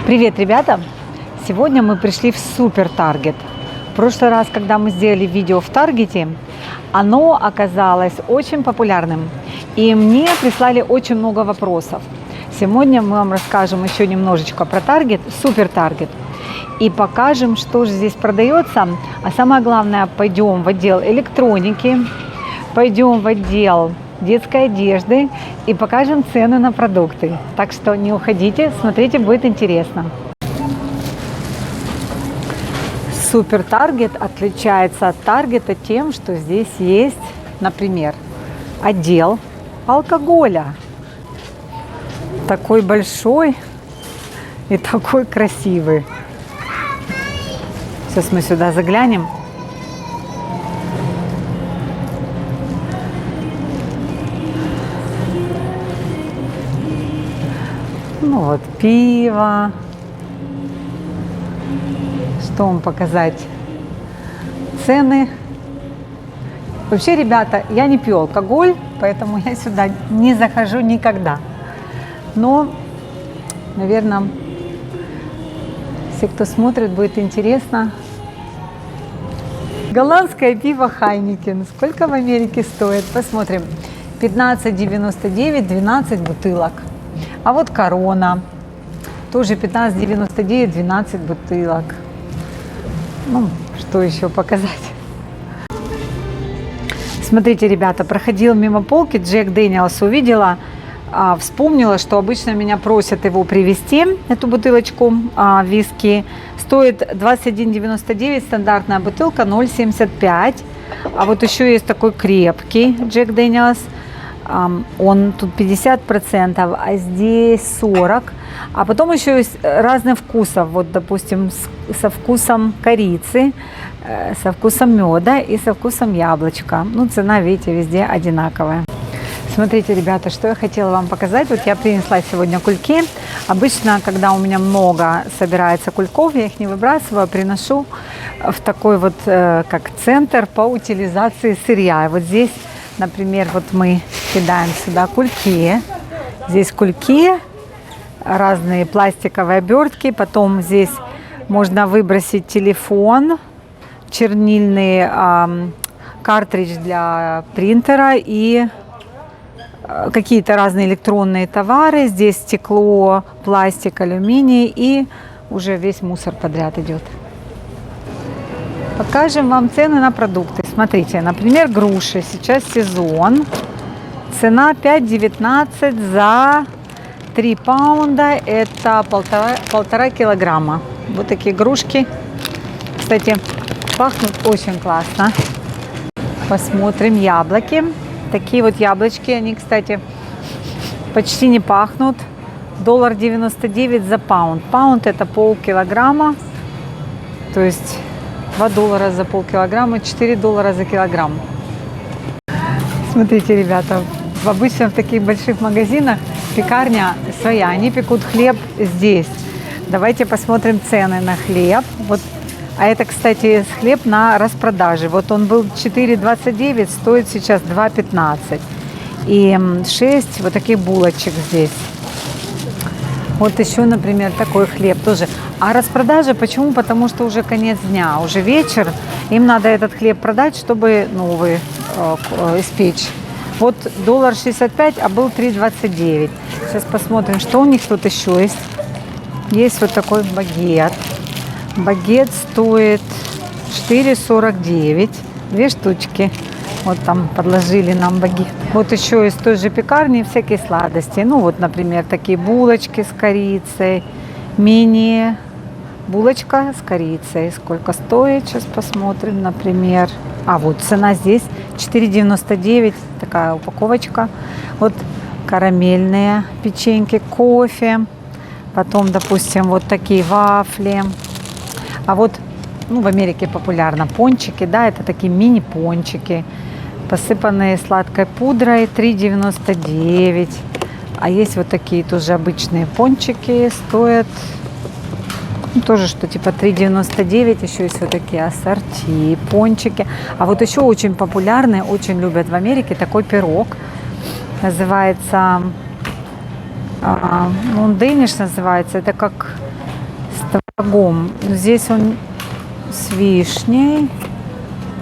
Привет, ребята! Сегодня мы пришли в Супер Таргет. В прошлый раз, когда мы сделали видео в Таргете, оно оказалось очень популярным. И мне прислали очень много вопросов. Сегодня мы вам расскажем еще немножечко про Таргет, Супер Таргет. И покажем, что же здесь продается. А самое главное, пойдем в отдел электроники, пойдем в отдел детской одежды и покажем цены на продукты. Так что не уходите, смотрите, будет интересно. Супер Таргет отличается от Таргета тем, что здесь есть, например, отдел алкоголя. Такой большой и такой красивый. Сейчас мы сюда заглянем. Ну вот, пиво. Что вам показать? Цены. Вообще, ребята, я не пью алкоголь, поэтому я сюда не захожу никогда. Но, наверное, все, кто смотрит, будет интересно. Голландское пиво Хайникен. Сколько в Америке стоит? Посмотрим. 15,99, 12 бутылок. А вот Корона, тоже 15,99, 12 бутылок. Ну, что еще показать? Смотрите, ребята, проходила мимо полки, Джек Дэниелс увидела, вспомнила, что обычно меня просят его привезти, эту бутылочку виски. Стоит 21,99, стандартная бутылка, 0,75. А вот еще есть такой крепкий Джек Дэниелс. Он тут 50%, а здесь 40%. А потом еще есть разных вкусов. Вот, допустим, со вкусом корицы, со вкусом меда и со вкусом яблочка. Ну, цена, видите, везде одинаковая. Смотрите, ребята, что я хотела вам показать. Вот я принесла сегодня кульки. Обычно, когда у меня много собирается кульков, я их не выбрасываю, а приношу в такой вот, как центр по утилизации сырья. И вот здесь, например, вот мы кидаем сюда кульки. Здесь кульки, разные пластиковые обертки. Потом здесь можно выбросить телефон, чернильный картридж для принтера и какие-то разные электронные товары. Здесь стекло, пластик, алюминий и уже весь мусор подряд идет. Покажем вам цены на продукты. Смотрите, например, груши. Сейчас сезон. Цена 5,19 за 3 паунда. Это полтора килограмма. Вот такие грушки. Кстати, пахнут очень классно. Посмотрим яблоки. Такие вот яблочки. Они, кстати, почти не пахнут. $1.99 за паунд. Паунд это полкилограмма. То есть $2 за полкилограмма, $4 за килограмм. Смотрите, ребята, обычно в таких больших магазинах пекарня своя, они пекут хлеб здесь. Давайте посмотрим цены на хлеб. Вот, а это, кстати, хлеб на распродаже. Вот он был 4,29, стоит сейчас 2,15. И 6 вот таких булочек здесь. Вот еще, например, такой хлеб тоже. А распродажа почему? Потому что уже конец дня, уже вечер. Им надо этот хлеб продать, чтобы новый испечь. Вот $1.65, а был 3,29. Сейчас посмотрим, что у них тут еще есть. Есть вот такой багет. Багет стоит 4,49. 2 штучки. Вот там подложили нам багет. Вот еще из той же пекарни всякие сладости. Ну вот, например, такие булочки с корицей. Мини булочка с корицей. Сколько стоит? Сейчас посмотрим, например. А вот цена здесь 4,99. Такая упаковочка. Вот карамельные печеньки, кофе. Потом, допустим, вот такие вафли. А вот, ну, в Америке популярно пончики, да, это такие мини-пончики, посыпанные сладкой пудрой, 3,99. А есть вот такие тоже обычные пончики, стоят, ну, тоже что типа 3,99. Еще есть вот такие ассорти, пончики. А вот еще очень популярный, очень любят в Америке такой пирог. Называется, он Danish называется, это как Здесь он с вишней,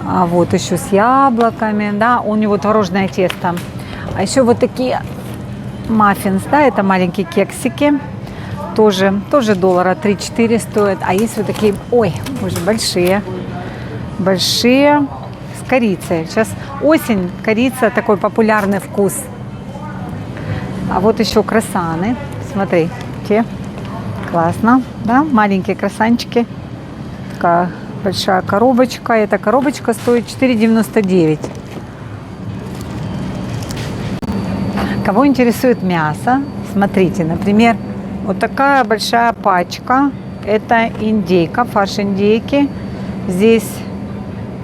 а вот еще с яблоками, да, у него творожное тесто. А еще вот такие маффинс, да, это маленькие кексики, тоже доллара 3-4 стоят. А есть вот такие, ой, боже, большие с корицей. Сейчас осень, корица такой популярный вкус. А вот еще круассаны, смотрите, классно, да, маленькие круассанчики. Такая большая коробочка. Эта коробочка стоит 4,99. Кого интересует мясо, смотрите, например, вот такая большая пачка. Это индейка, фарш индейки. Здесь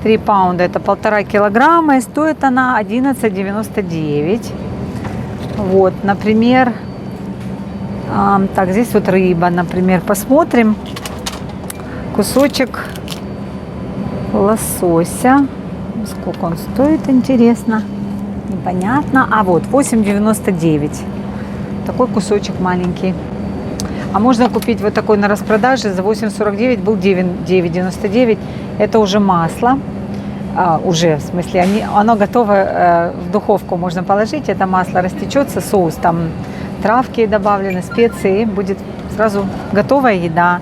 3 паунда, это 1,5 килограмма, и стоит она 11,99. Вот, например, так, здесь вот рыба, например, посмотрим. Кусочек лосося. Сколько он стоит, интересно. Непонятно. А вот 8,99. Такой кусочек маленький. А можно купить вот такой на распродаже за 8,49, был 9,99. Это уже масло. Уже, в смысле, оно готово в духовку можно положить. Это масло растечется, соус, там травки добавлены, специи. Будет сразу готовая еда.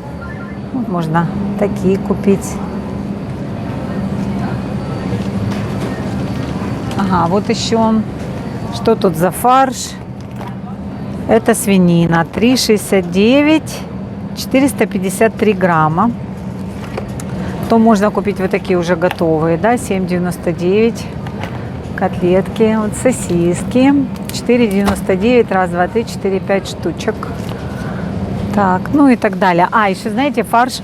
Вот можно такие купить. Ага, вот еще, что тут за фарш? Это свинина, 3,69, 453 грамма. То можно купить вот такие уже готовые, да, 7,99. Котлетки, вот сосиски, 4,99, раз, два, три, 4, 5 штучек. Так, ну и так далее. А, еще, знаете, фарш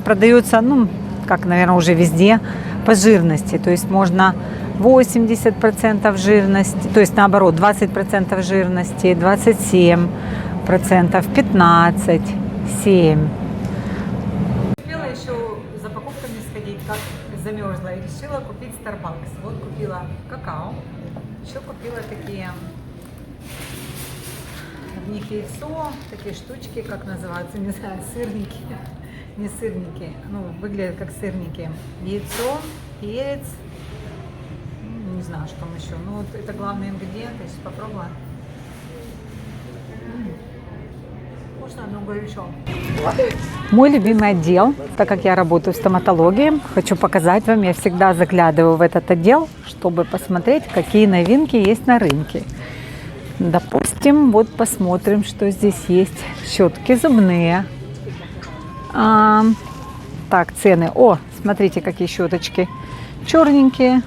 продается, ну, как, наверное, уже везде, по жирности. То есть можно 80% жирности, то есть наоборот, 20% жирности, 27%, 15%, 7%. Успела еще за покупками сходить, как замерзла, и решила купить Starbucks. Вот купила какао, еще купила такие, в них яйцо, такие штучки, как называются, не знаю, сырники, не сырники, ну, выглядят как сырники. Яйцо, перец, не знаю, что там еще. Ну, вот это главные ингредиенты. Сейчас попробую. Вкусно, много еще. Мой любимый отдел, так как я работаю в стоматологии, хочу показать вам, я всегда заглядываю в этот отдел, чтобы посмотреть, какие новинки есть на рынке. Допустим, вот посмотрим, что здесь есть. Щетки зубные. Так, цены. О, смотрите, какие щеточки. Черненькие.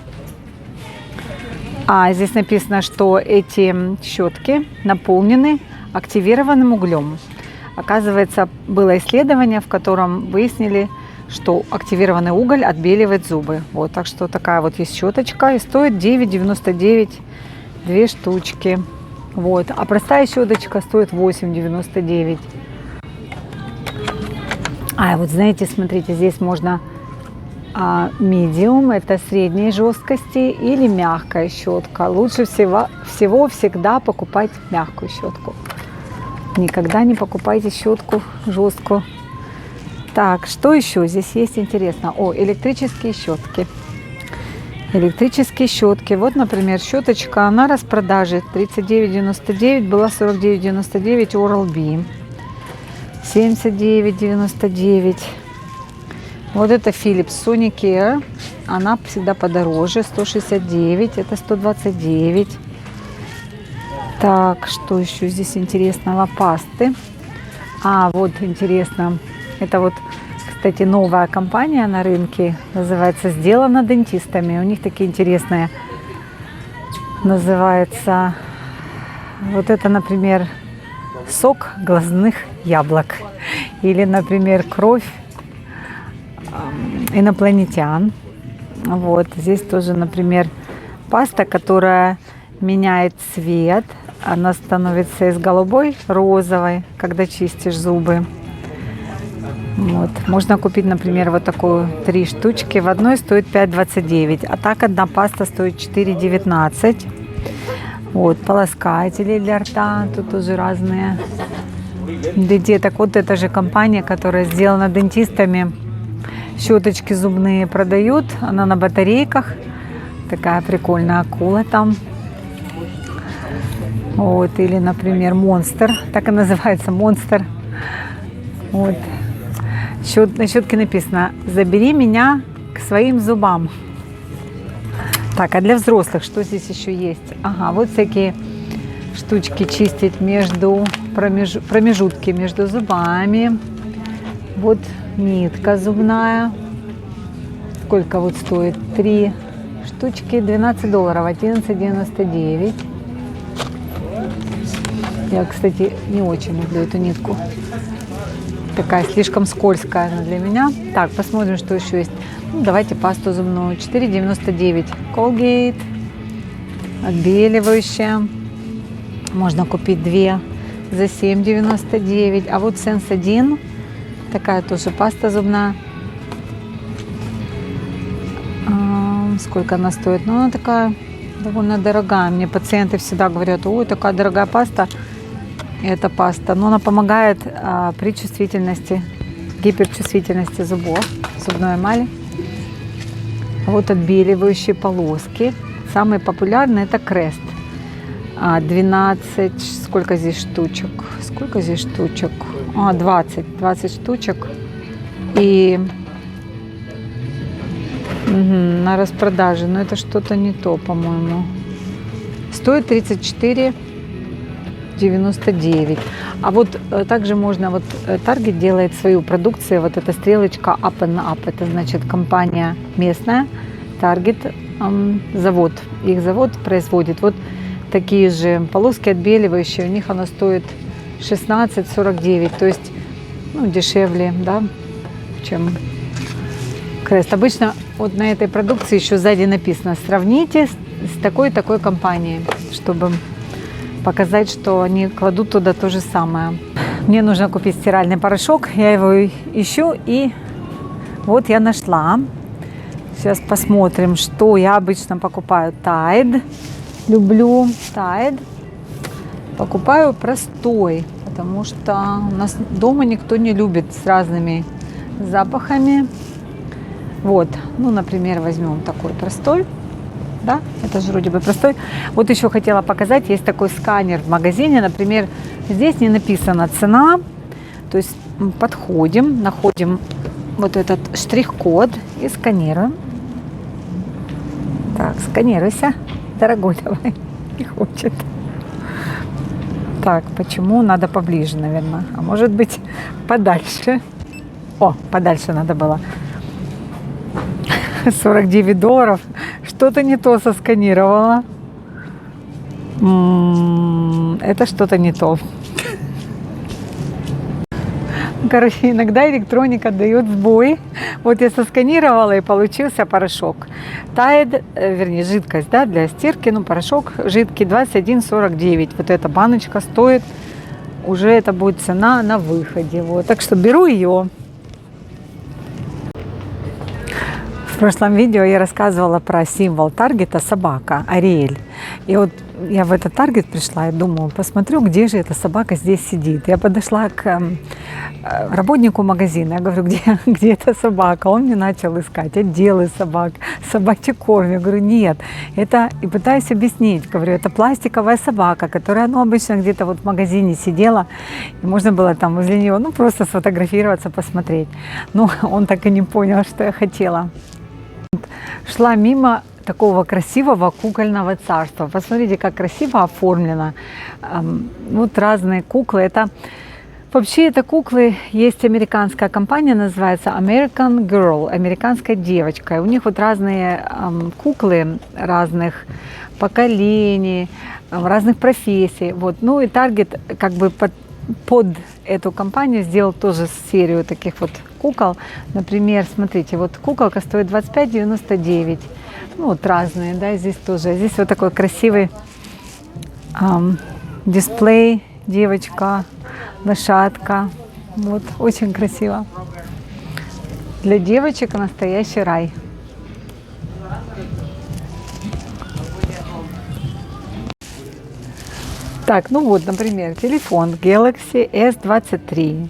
А здесь написано, что эти щетки наполнены активированным углем. Оказывается, было исследование, в котором выяснили, что активированный уголь отбеливает зубы. Вот, так что такая вот есть щеточка, и стоит 9,99 2 штучки. Вот, а простая щеточка стоит 8,99. А вот знаете, смотрите, здесь можно medium, это средней жесткости, или мягкая щетка. Лучше всего всегда покупать мягкую щетку. Никогда не покупайте щетку жесткую. Так, что еще здесь есть интересно? О, электрические щетки. Электрические щетки. Вот, например, щеточка на распродаже 39,99, была 49,99 Oral-B. 79,99. Вот это Philips Sonicare. Она всегда подороже. 169, это 129. Так, что еще здесь интересного? Пасты. А, вот интересно. Это вот, кстати, новая компания на рынке. Называется «Сделано дентистами». У них такие интересные. Называется, вот это, например, сок глазных яблок. Или, например, кровь инопланетян. Вот здесь тоже, например, паста, которая меняет цвет. Она становится из голубой розовой, когда чистишь зубы. Вот. Можно купить, например, вот такую 3 штучки. В одной стоит 5,29, а так одна паста стоит 4,19. Вот, полоскатели для рта, тут тоже разные. для деток. Вот эта же компания, которая сделана дентистами. Щеточки зубные продают. Она на батарейках. Такая прикольная акула там. Вот. Или, например, Монстр. Так и называется, Монстр. Вот. На щетке написано: «Забери меня к своим зубам». Так, а для взрослых что здесь еще есть? Ага, вот всякие штучки чистить между промежутки между зубами. Вот нитка зубная. Сколько вот стоит? 3 штучки, $12, $11.99. Я, кстати, не очень люблю эту нитку. Такая слишком скользкая она для меня. Так, посмотрим, что еще есть. Ну, давайте пасту зубную. $4.99. Colgate. Отбеливающая. Можно купить 2 за $7.99. А вот Sense1. Такая тоже паста зубная. Сколько она стоит? Ну, она такая довольно дорогая. Мне пациенты всегда говорят: ой, такая дорогая паста. Эта паста. Но она помогает при чувствительности, гиперчувствительности зубов, зубной эмали. Вот отбеливающие полоски. Самые популярные — это Crest. 12, сколько здесь штучек? Сколько здесь штучек? 20 штучек. И на распродаже, но это что-то не то, по-моему. Стоит $34.99. А вот также можно, вот Target делает свою продукцию, вот эта стрелочка Up and Up, это значит компания местная, Target, завод, их завод производит вот такие же полоски отбеливающие, у них она стоит $16.49, то есть дешевле, да, чем Crest. Обычно вот на этой продукции еще сзади написано: сравните с такой-такой компанией, чтобы показать, что они кладут туда то же самое. Мне нужно купить стиральный порошок, я его ищу, и вот я нашла. Сейчас посмотрим, что я обычно покупаю. Tide. Люблю Tide. Покупаю простой, потому что у нас дома никто не любит с разными запахами. Вот, например, возьмем такой простой. Да, это же вроде бы простой. Вот еще хотела показать, есть такой сканер в магазине, например, здесь не написана цена, то есть подходим, находим вот этот штрих-код и сканируем. Так, сканируйся, дорогой, давай, не хочет. Так, почему? Надо поближе, наверное, а может быть подальше. О, подальше надо было. $49. Что-то не то сосканировала. Это что-то не то. Короче, иногда электроника дает сбой. Вот я сосканировала, и получился порошок. Tide, вернее, жидкость, да, для стирки, порошок жидкий, $21.49. Вот эта баночка стоит, уже это будет цена на выходе. Вот. Так что беру ее. В прошлом видео я рассказывала про символ Таргета — собака, Ариэль. И вот я в этот Таргет пришла и думаю, посмотрю, где же эта собака здесь сидит. Я подошла к работнику магазина, я говорю: где эта собака? Он мне начал искать отделы собак, собачий корм. Я говорю: нет, это, и пытаюсь объяснить, говорю, это пластиковая собака, которая, обычно где-то вот в магазине сидела, и можно было там возле нее, просто сфотографироваться, посмотреть. Но он так и не понял, что я хотела. Шла мимо такого красивого кукольного царства. Посмотрите, как красиво оформлено. Вот разные куклы. Вообще это куклы, есть американская компания, называется American Girl, американская девочка. И у них вот разные куклы разных поколений, разных профессий. Вот. И Target как бы под эту компанию сделал тоже серию таких вот кукол. Например, смотрите, вот куколка стоит $25.99. Вот разные, да, здесь тоже. Здесь вот такой красивый дисплей, девочка, лошадка. Вот, очень красиво. Для девочек настоящий рай. Так, ну вот, например, телефон Galaxy S23.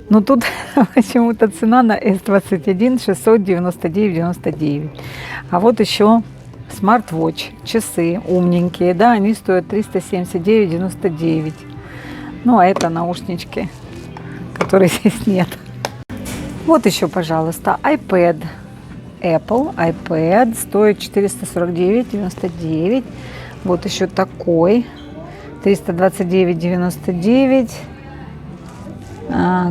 Но тут почему-то цена на S21 699,99. А вот еще смарт-вотч, часы умненькие, да, они стоят 379,99. Ну, а это наушнички, которых здесь нет. Вот еще, пожалуйста, iPad. Apple iPad стоит 449,99. Вот еще такой 329,99.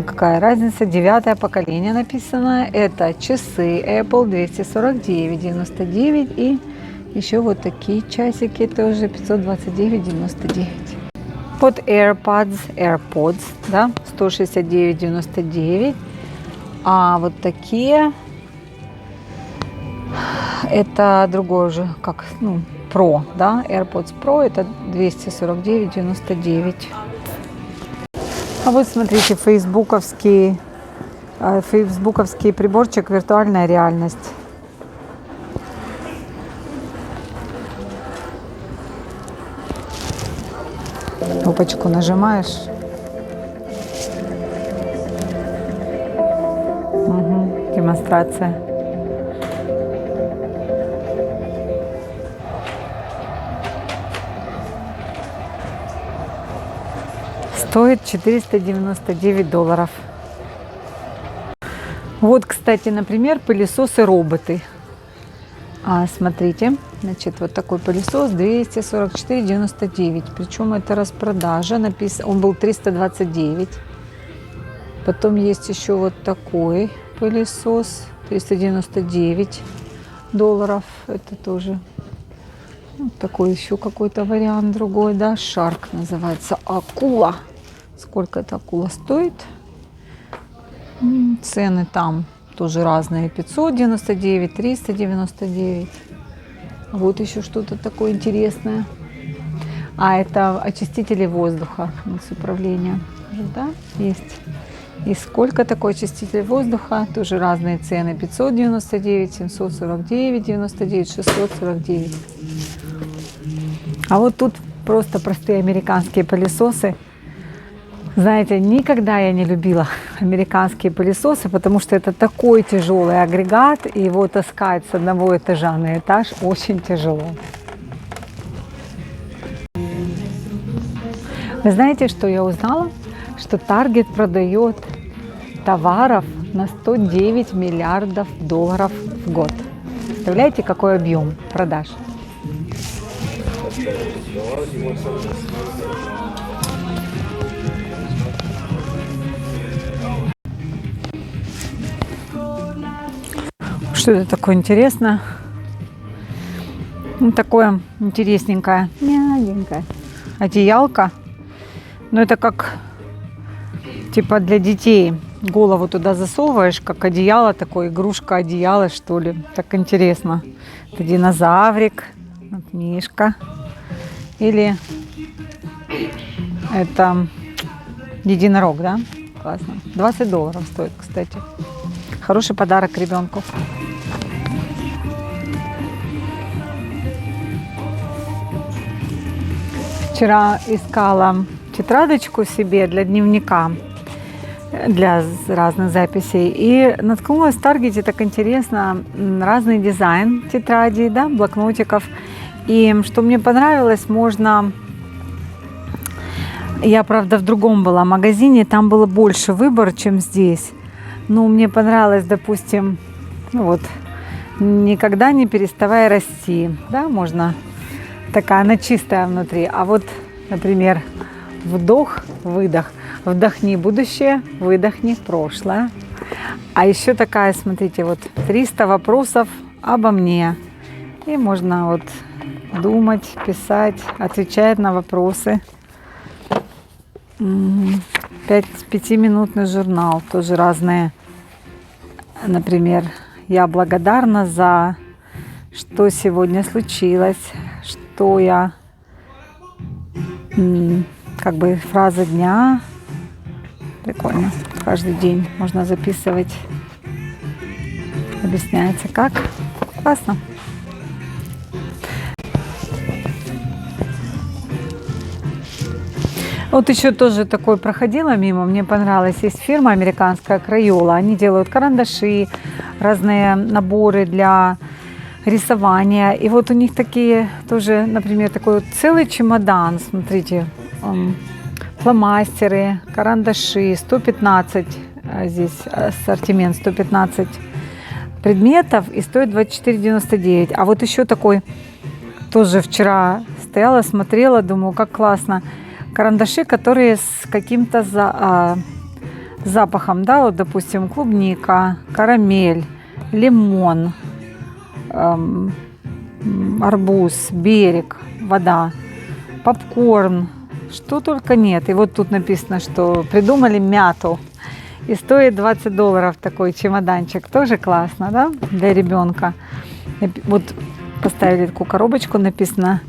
Какая разница? 9-е поколение написано. Это часы Apple 249,99. И еще вот такие часики тоже 529,99. Вот AirPods, да, 169,99. А вот такие, это другой уже, как, ну, Pro, да, AirPods Pro, это 249,99. А вот смотрите, фейсбуковский приборчик «Виртуальная реальность». Кнопочку нажимаешь. Угу, демонстрация. Стоит $499. Вот, кстати, например, пылесосы-роботы. Смотрите, значит, вот такой пылесос 244,99. Причем это распродажа. Он был 329. Потом есть еще вот такой пылесос, $399. Это тоже вот такой еще какой-то вариант другой, да, Shark называется, акула. Сколько эта акула стоит? Цены там тоже разные, 599, 399. Вот еще что-то такое интересное. Это очистители воздуха с управлением, да, есть. И сколько такой очиститель воздуха? Тоже разные цены. 599, 749,99, 649. А вот тут просто простые американские пылесосы. Знаете, никогда я не любила американские пылесосы, потому что это такой тяжелый агрегат, и его таскать с одного этажа на этаж очень тяжело. Вы знаете, что я узнала? Что Target продает товаров на 109 миллиардов долларов в год. Представляете, какой объем продаж? Что это такое интересное? Ну, такое интересненькое, мягенькое одеялко. Но это как типа для детей. Голову туда засовываешь, как одеяло, такое, игрушка одеяло, что ли. Так интересно. Это динозаврик, вот мишка. Или это единорог, да? Классно. $20 стоит, кстати. Хороший подарок ребенку. Вчера искала тетрадочку себе для дневника, для разных записей. И наткнулась в Таргете, так интересно, разный дизайн тетрадей, да, блокнотиков. И что мне понравилось, можно... Я, правда, в другом была магазине, там было больше выбора, чем здесь. Но мне понравилось, допустим, ну вот, никогда не переставай расти, да, можно, такая, она чистая внутри. А вот, например, вдох, выдох. Вдохни будущее, выдохни прошлое. А еще такая, смотрите, вот 300 вопросов обо мне. И можно вот думать, писать, отвечать на вопросы. 5-минутный журнал, тоже разные. Например, я благодарна за что сегодня случилось, что я, как бы фраза дня. Прикольно. Каждый день можно записывать. Объясняется как. Классно. Вот еще тоже такое проходила мимо, мне понравилось. Есть фирма американская Crayola. Они делают карандаши, разные наборы для рисования. И вот у них такие тоже, например, такой вот целый чемодан, смотрите, фломастеры, карандаши, 115, здесь ассортимент 115 предметов и стоит 24,99. А вот еще такой, тоже вчера стояла, смотрела, думаю, как классно. Карандаши, которые с каким-то запахом, да, вот, допустим, клубника, карамель, лимон, арбуз, берег, вода, попкорн, что только нет. И вот тут написано, что придумали мяту. И стоит $20 такой чемоданчик. Тоже классно, да, для ребенка. Вот поставили такую коробочку, написано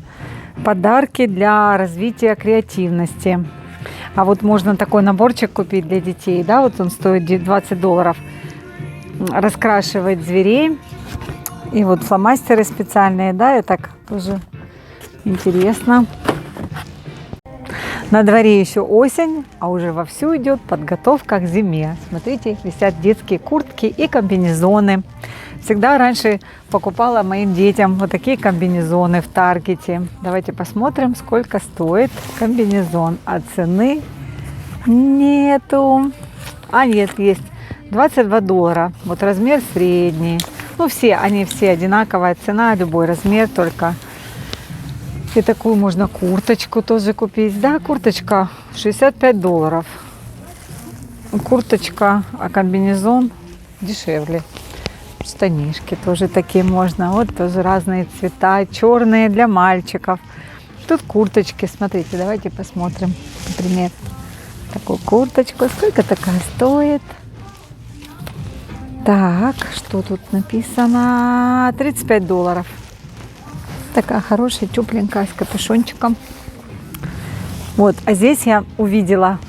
«Подарки для развития креативности». А вот можно такой наборчик купить для детей, да, вот он стоит $20. Раскрашивать зверей. И вот фломастеры специальные, да, и так тоже интересно. На дворе еще осень, а уже вовсю идет подготовка к зиме. Смотрите, висят детские куртки и комбинезоны. Всегда раньше покупала моим детям вот такие комбинезоны в Таргете. Давайте посмотрим, сколько стоит комбинезон. А цены нету. А нет, есть. $22. Вот размер средний. Ну, они все одинаковая цена, любой размер, только. И такую можно курточку тоже купить. Да, курточка $65. Курточка, а комбинезон дешевле. Штанишки тоже такие можно. Вот тоже разные цвета. Черные для мальчиков. Тут курточки. Смотрите, давайте посмотрим. Например, такую курточку. Сколько такая стоит? Так, что тут написано? $35. Такая хорошая, тепленькая, с капюшончиком. Вот, а здесь я увидела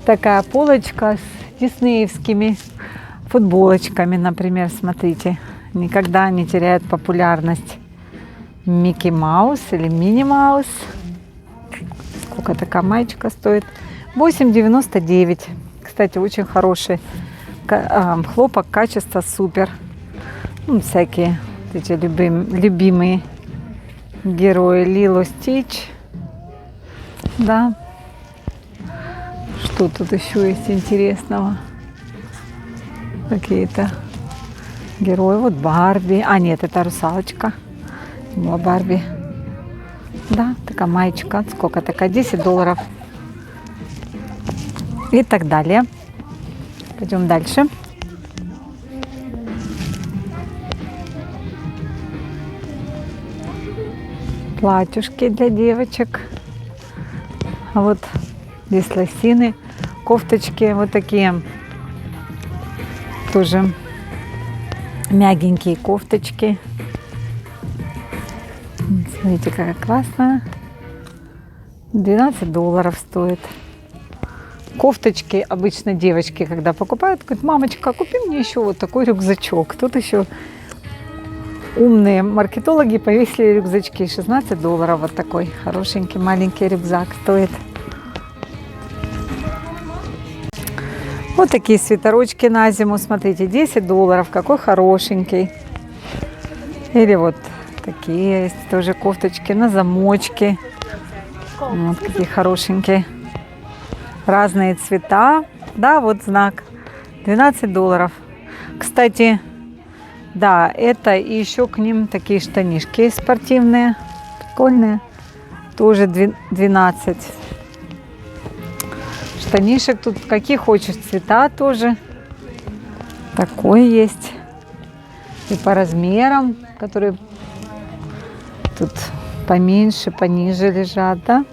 такая полочка с диснеевскими футболочками, например, смотрите. Никогда не теряют популярность. Микки Маус или Мини Маус. Сколько такая маечка стоит? $8,99. Кстати, очень хороший хлопок, качество супер. Ну, всякие эти любимые герои. Лило Стич. Да. Что тут еще есть интересного? Какие-то герои. Вот Барби. А, нет, это русалочка. Была Барби. Да, такая маечка. Сколько такая? $10. И так далее. Пойдем дальше. Платьюшки для девочек. А вот здесь лосины, кофточки вот такие. Тоже мягенькие кофточки. Смотрите, какая классная. $12 стоит. Кофточки обычно девочки, когда покупают, говорят: мамочка, купи мне еще вот такой рюкзачок. Тут еще умные маркетологи повесили рюкзачки. $16 вот такой хорошенький маленький рюкзак стоит. Вот такие свитерочки на зиму, смотрите, $10, какой хорошенький. Или вот такие есть тоже кофточки на замочке. Вот какие хорошенькие. Разные цвета. Да, вот знак. $12. Кстати, да, это и еще к ним такие штанишки спортивные, прикольные. Тоже 12. Штанишек тут какие хочешь цвета тоже. Такой есть. И по размерам, которые тут поменьше, пониже лежат, да?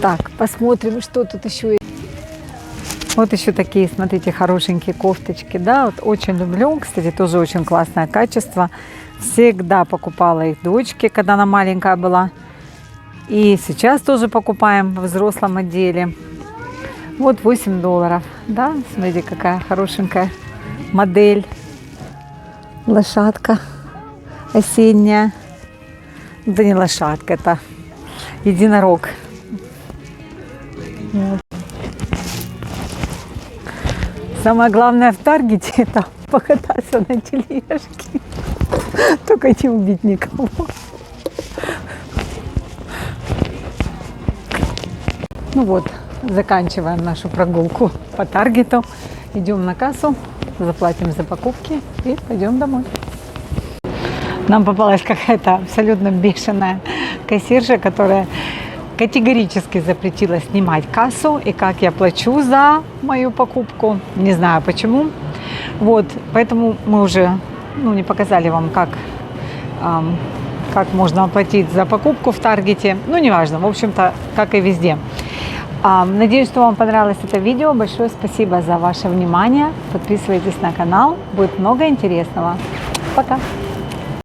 Так, посмотрим, что тут еще есть. Вот еще такие, смотрите, хорошенькие кофточки, да, вот очень люблю. Кстати, тоже очень классное качество. Всегда покупала их дочке, когда она маленькая была. И сейчас тоже покупаем в взрослом отделе. Вот $8, да, смотрите, какая хорошенькая модель. Лошадка осенняя. Да не лошадка, это единорог. Вот. Самое главное в Таргете — это покататься на тележке. Только не убить никого. Ну вот, заканчиваем нашу прогулку по Таргету. Идем на кассу, заплатим за покупки и пойдем домой. Нам попалась какая-то абсолютно бешеная кассирша, которая категорически запретила снимать кассу и как я плачу за мою покупку. Не знаю почему. Вот, поэтому мы уже не показали вам, как можно оплатить за покупку в Таргете. Ну, неважно, в общем-то, как и везде. Надеюсь, что вам понравилось это видео. Большое спасибо за ваше внимание. Подписывайтесь на канал, будет много интересного. Пока!